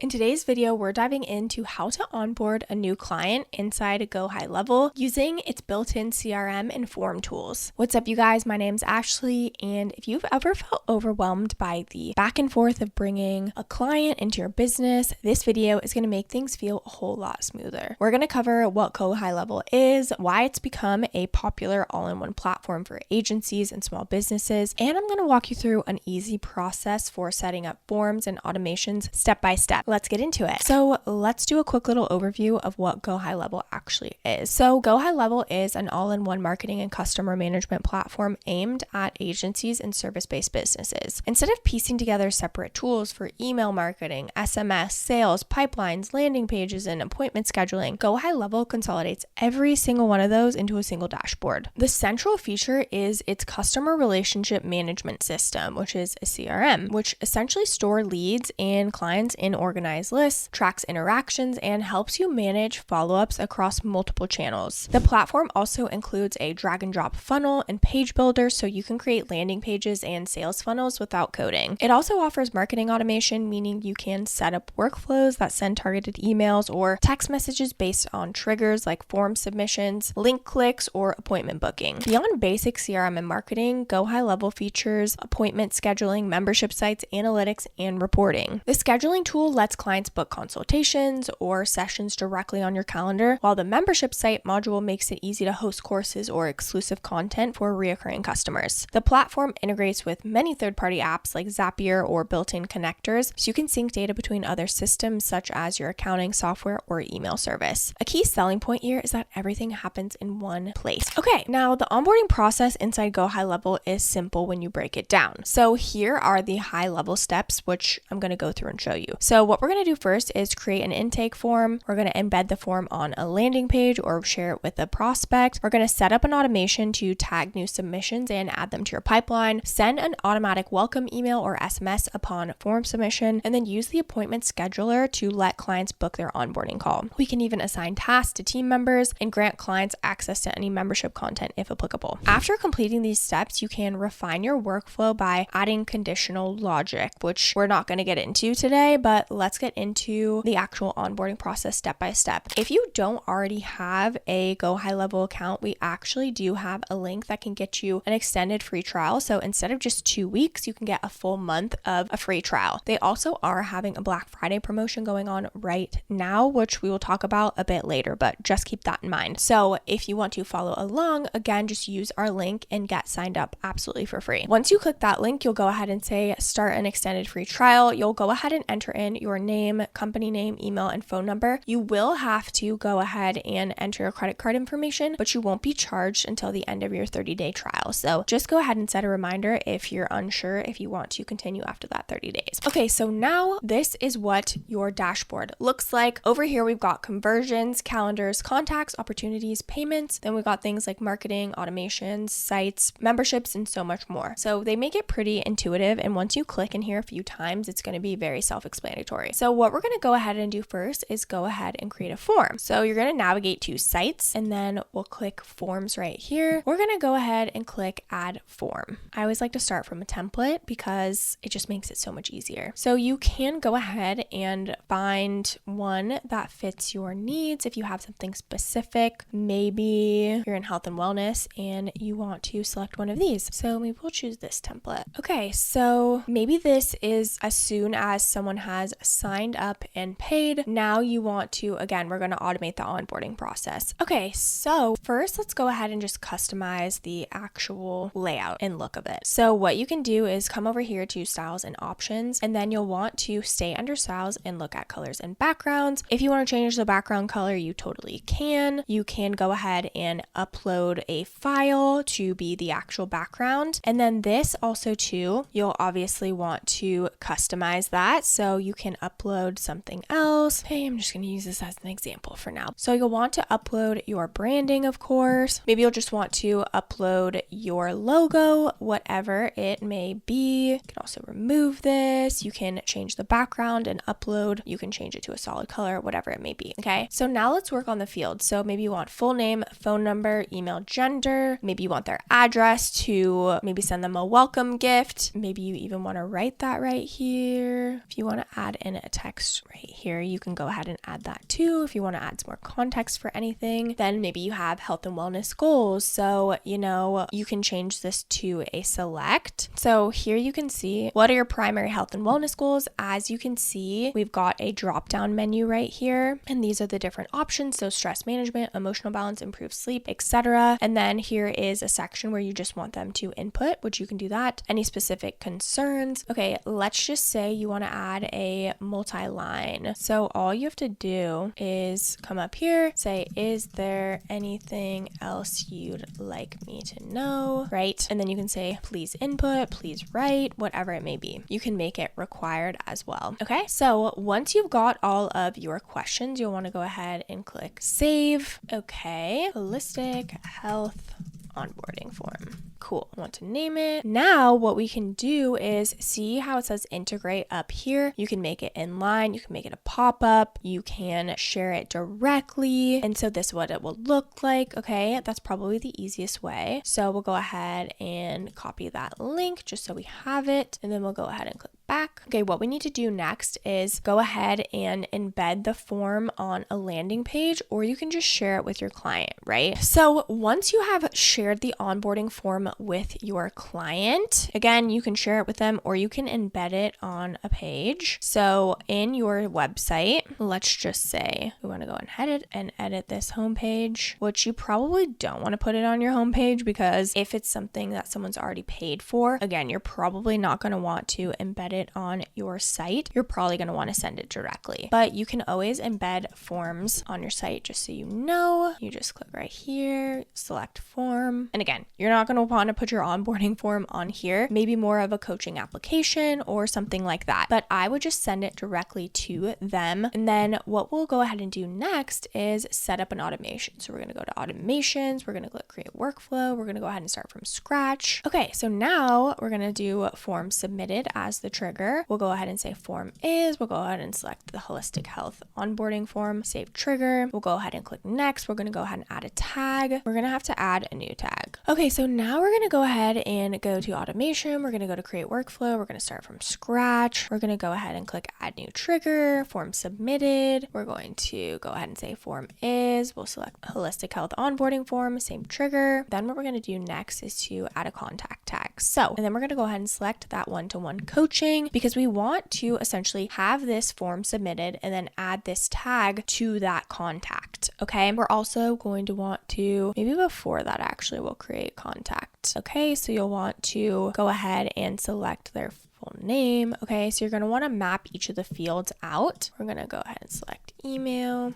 in today's video, we're diving into how to onboard a new client inside GoHighLevel using its built-in CRM and form tools. What's up, you guys? My name's Ashley, and if you've ever felt overwhelmed by the back and forth of bringing a client into your business, this video is going to make things feel a whole lot smoother. We're going to cover what GoHighLevel is, why it's become a popular all-in-one platform for agencies and small businesses, and I'm going to walk you through an easy process for setting up forms and automations step by step. Let's get into it. So let's do a quick little overview of what GoHighLevel actually is. So GoHighLevel is an all-in-one marketing and customer management platform aimed at agencies and service-based businesses. Instead of piecing together separate tools for email marketing, SMS, sales, pipelines, landing pages, and appointment scheduling, GoHighLevel consolidates every single one of those into a single dashboard. The central feature is its customer relationship management system, which is a CRM, which essentially stores leads and clients in organized lists, tracks interactions, and helps you manage follow-ups across multiple channels. The platform also includes a drag and drop funnel and page builder so you can create landing pages and sales funnels without coding. It also offers marketing automation, meaning you can set up workflows that send targeted emails or text messages based on triggers like form submissions, link clicks, or appointment booking. Beyond basic CRM and marketing, GoHighLevel features appointment scheduling, membership sites, analytics, and reporting. The scheduling tool lets clients book consultations or sessions directly on your calendar, while the membership site module makes it easy to host courses or exclusive content for recurring customers. The platform integrates with many third-party apps like Zapier or built-in connectors, so you can sync data between other systems such as your accounting software or email service. A key selling point here is that everything happens in one place. Okay, now the onboarding process inside GoHighLevel is simple when you break it down. So here are the high-level steps, which I'm going to go through and show you. So what we're going to do first is create an intake form. We're going to embed the form on a landing page or share it with a prospect. We're going to set up an automation to tag new submissions and add them to your pipeline, send an automatic welcome email or SMS upon form submission, and then use the appointment scheduler to let clients book their onboarding call. We can even assign tasks to team members and grant clients access to any membership content if applicable. After completing these steps, you can refine your workflow by adding conditional logic, which we're not going to get into today, but let's get into the actual onboarding process step by step. If you don't already have a GoHighLevel account, we actually do have a link that can get you an extended free trial. So instead of just 2 weeks, you can get a full month of a free trial. They also are having a Black Friday promotion going on right now, which we will talk about a bit later, but just keep that in mind. So if you want to follow along, again, just use our link and get signed up absolutely for free. Once you click that link, you'll go ahead and say start an extended free trial. You'll go ahead and enter in your name, company name, email, and phone number. You will have to go ahead and enter your credit card information, but you won't be charged until the end of your 30-day trial. So just go ahead and set a reminder if you're unsure if you want to continue after that 30 days. Okay, so now this is what your dashboard looks like. Over here, we've got conversions, calendars, contacts, opportunities, payments. Then we've got things like marketing, automations, sites, memberships, and so much more. So they make it pretty intuitive. And once you click in here a few times, it's going to be very self-explanatory. So what we're going to go ahead and do first is go ahead and create a form. So you're going to navigate to sites, and then we'll click forms right here. We're going to go ahead and click add form. I always like to start from a template because it just makes it so much easier. So you can go ahead and find one that fits your needs. If you have something specific, maybe you're in health and wellness and you want to select one of these. So maybe we'll choose this template. Okay, so maybe this is as soon as someone has signed up and paid. Now you want to, again, we're going to automate the onboarding process. Okay, so first let's go ahead and just customize the actual layout and look of it. So what you can do is come over here to styles and options, and then you'll want to stay under styles and look at colors and backgrounds. If you want to change the background color, you totally can. You can go ahead and upload a file to be the actual background. And then this also too, you'll obviously want to customize that. So you can upload something else. Hey, I'm just going to use this as an example for now. So you'll want to upload your branding, of course. Maybe you'll just want to upload your logo, whatever it may be. You can also remove this. You can change the background and upload. You can change it to a solid color, whatever it may be. Okay. So now let's work on the fields. So maybe you want full name, phone number, email, gender. Maybe you want their address to maybe send them a welcome gift. Maybe you even want to write that right here. If you want to add in in a text right here. You can go ahead and add that too if you want to add some more context for anything. Then maybe you have health and wellness goals. So, you can change this to a select. So here you can see what are your primary health and wellness goals. As you can see, we've got a drop-down menu right here, and these are the different options. So stress management, emotional balance, improved sleep, etc. And then here is a section where you just want them to input, which you can do that. Any specific concerns. Okay, let's just say you want to add a multi-line. So all you have to do is come up here, say, is there anything else you'd like me to know, right? And then you can say, please input, please write, whatever it may be. You can make it required as well. Okay, so once you've got all of your questions, you'll want to go ahead and click save. Okay, holistic health onboarding form. Cool. I want to name it. Now what we can do is see how it says integrate up here. You can make it inline. You can make it a pop-up. You can share it directly. And so this is what it will look like. Okay. That's probably the easiest way. So we'll go ahead and copy that link just so we have it. And then we'll go ahead and click back. Okay. What we need to do next is go ahead and embed the form on a landing page, or you can just share it with your client, right? So once you have shared the onboarding form with your client, again, you can share it with them or you can embed it on a page. So in your website, let's just say we want to go ahead and edit this homepage, which you probably don't want to put it on your homepage because if it's something that someone's already paid for, again, you're probably not going to want to embed it on your site. You're probably going to want to send it directly, but you can always embed forms on your site just so you know. You just click right here, select form. And again, you're not going to want to put your onboarding form on here, maybe more of a coaching application or something like that. But I would just send it directly to them. And then what we'll go ahead and do next is set up an automation. So we're going to go to automations. We're going to click create workflow. We're going to go ahead and start from scratch. Okay, so now we're going to do form submitted as the trigger. We'll go ahead and say form is. We'll go ahead and select the holistic health onboarding form, save trigger. We'll go ahead and click next. We're going to go ahead and add a tag. We're going to have to add a new tag. Okay, so now we're going to go ahead and go to automation. We're going to go to create workflow. We're going to start from scratch. We're going to go ahead and click add new trigger, form submitted. We're going to go ahead and say form is. We'll select holistic health onboarding form, same trigger. Then what we're going to do next is to add a contact tag. And then we're going to go ahead and select that one-to-one coaching because we want to essentially have this form submitted and then add this tag to that contact. Okay. We're also going to want to, maybe before that actually, we'll create contact. Okay. So you'll want to go ahead and select their full name. Okay. So you're going to want to map each of the fields out. We're going to go ahead and select email.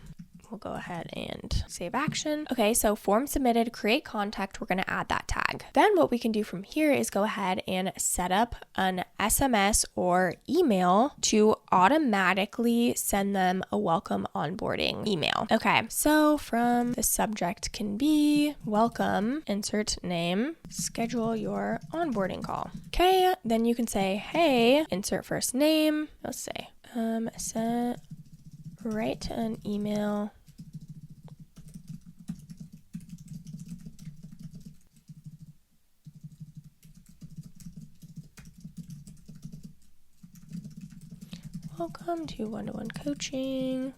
We'll go ahead and save action. Okay, so form submitted, create contact, we're going to add that tag. Then what we can do from here is go ahead and set up an SMS or email to automatically send them a welcome onboarding email. Okay, so from the subject can be welcome, insert name, schedule your onboarding call. Okay, then you can say, hey, insert first name. Let's say, write an email welcome to one-to-one coaching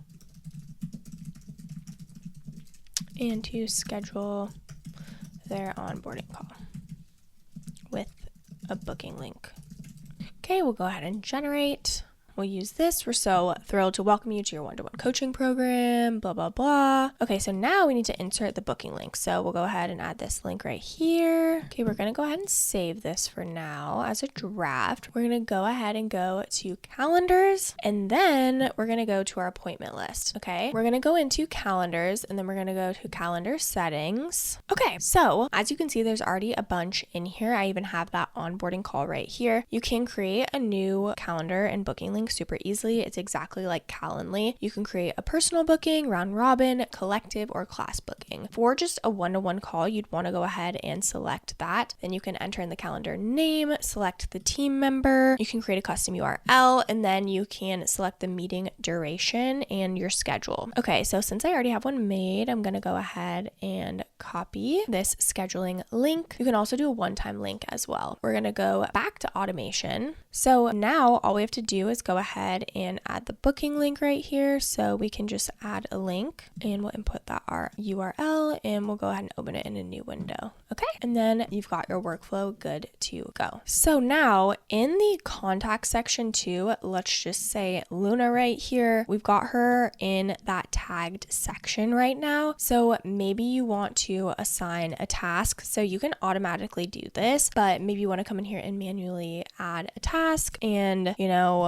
and to schedule their onboarding call with a booking link. Okay, we'll go ahead and generate. We'll use this. We're so thrilled to welcome you to your one-to-one coaching program, blah, blah, blah. Okay, so now we need to insert the booking link. So we'll go ahead and add this link right here. Okay, we're going to go ahead and save this for now as a draft. We're going to go ahead and go to calendars, and then we're going to go to our appointment list. Okay, we're going to go into calendars, and then we're going to go to calendar settings. Okay, so as you can see, there's already a bunch in here. I even have that onboarding call right here. You can create a new calendar and booking link super easily. It's exactly like Calendly. You can create a personal booking, round robin, collective, or class booking. For just a one-to-one call, you'd want to go ahead and select that. Then you can enter in the calendar name, select the team member. You can create a custom URL, and then you can select the meeting duration and your schedule. Okay, so since I already have one made, I'm going to go ahead and copy this scheduling link. You can also do a one-time link as well. We're going to go back to automation. So now all we have to do is go go ahead and add the booking link right here. So we can just add a link and we'll input that our URL and we'll go ahead and open it in a new window. Okay. And then you've got your workflow good to go. So now in the contact section too, let's just say Luna right here. We've got her in that tagged section right now. So maybe you want to assign a task. So you can automatically do this, but maybe you want to come in here and manually add a task. And,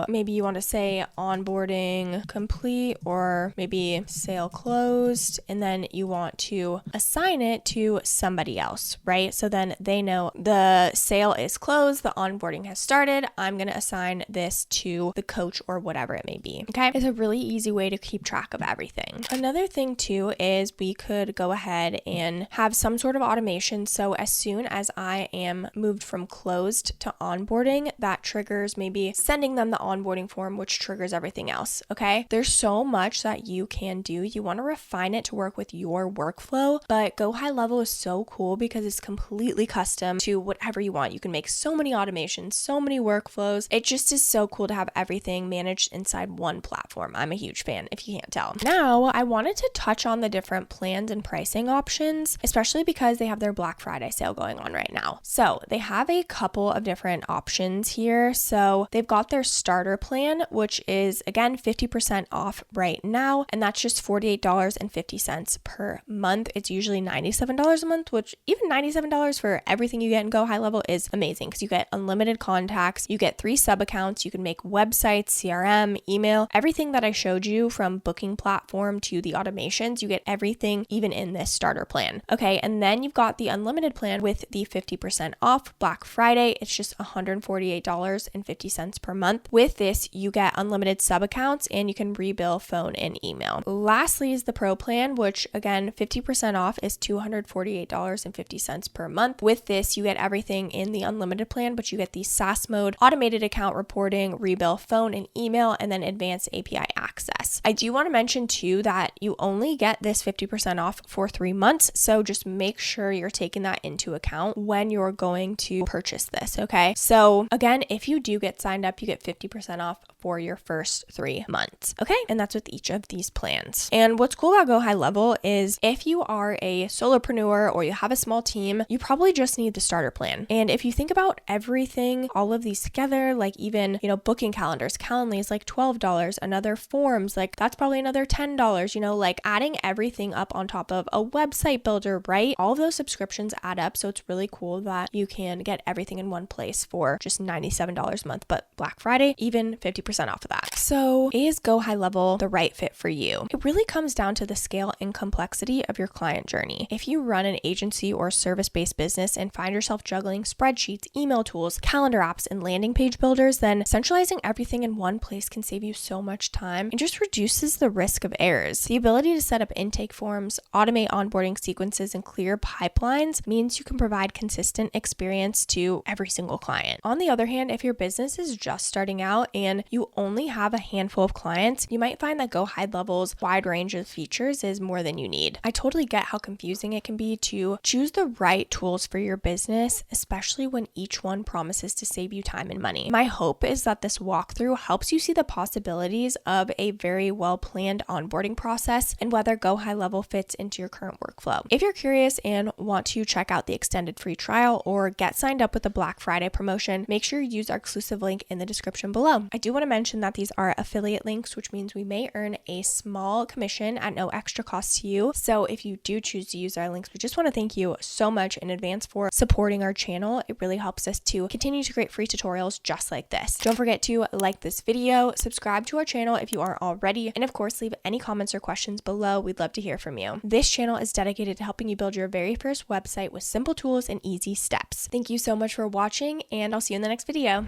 maybe you want to say onboarding complete or maybe sale closed. And then you want to assign it to somebody else, right? So then they know the sale is closed, the onboarding has started. I'm going to assign this to the coach or whatever it may be. Okay. It's a really easy way to keep track of everything. Another thing too is we could go ahead and have some sort of automation. So as soon as I am moved from closed to onboarding, that triggers maybe sending them the onboarding form, which triggers everything else. Okay. There's so much that you can do. You want to refine it to work with your workflow, but GoHighLevel is so cool because it's completely custom to whatever you want. You can make so many automations, so many workflows. It just is so cool to have everything managed inside one platform. I'm a huge fan if you can't tell. Now, I wanted to touch on the different plans and pricing options, especially because they have their Black Friday sale going on right now. So they have a couple of different options here. So they've got their starter plan, which is again 50% off right now, and that's just $48.50 per month. It's usually $97 a month, which even $97 for everything you get in GoHighLevel is amazing because you get unlimited contacts, you get 3 sub accounts, you can make websites, CRM, email, everything that I showed you from booking platform to the automations, you get everything even in this starter plan. Okay, and then you've got the unlimited plan with the 50% off Black Friday. It's just $148.50 per month. With this, you get unlimited sub accounts and you can rebill phone and email. Lastly is the Pro plan, which again, 50% off is $248.50 per month. With this, you get everything in the unlimited plan, but you get the SaaS mode, automated account reporting, rebill phone and email, and then advanced API access. I do want to mention too that you only get this 50% off for 3 months. So just make sure you're taking that into account when you're going to purchase this. Okay. So again, if you do get signed up, you get 50% off for your first 3 months. Okay. And that's with each of these plans. And what's cool about GoHighLevel is if you are a solopreneur or you have a small team, you probably just need the starter plan. And if you think about everything, all of these together, like even, booking calendars, Calendly is like $12, another forms, like that's probably another $10, like adding everything up on top of a website builder, right? All of those subscriptions add up. So it's really cool that you can get everything in one place for just $97 a month, but Black Friday, even 50% off of that. So is GoHighLevel the right fit for you? It really comes down to the scale and complexity of your client journey. If you run an agency or service-based business and find yourself juggling spreadsheets, email tools, calendar apps, and landing page builders, then centralizing everything in one place can save you so much time and just reduces the risk of errors. The ability to set up intake forms, automate onboarding sequences, and clear pipelines means you can provide consistent experience to every single client. On the other hand, if your business is just starting out and you only have a handful of clients, you might find that GoHighLevel's wide range of features is more than you need. I totally get how confusing it can be to choose the right tools for your business, especially when each one promises to save you time and money. My hope is that this walkthrough helps you see the possibilities of a very well-planned onboarding process and whether GoHighLevel fits into your current workflow. If you're curious and want to check out the extended free trial or get signed up with the Black Friday promotion, make sure you use our exclusive link in the description below. I do want to mention that these are affiliate links, which means we may earn a small commission at no extra cost to you. So if you do choose to use our links, we just want to thank you so much in advance for supporting our channel. It really helps us to continue to create free tutorials just like this. Don't forget to like this video, subscribe to our channel if you aren't already, and of course, leave any comments or questions below. We'd love to hear from you. This channel is dedicated to helping you build your very first website with simple tools and easy steps. Thank you so much for watching, and I'll see you in the next video.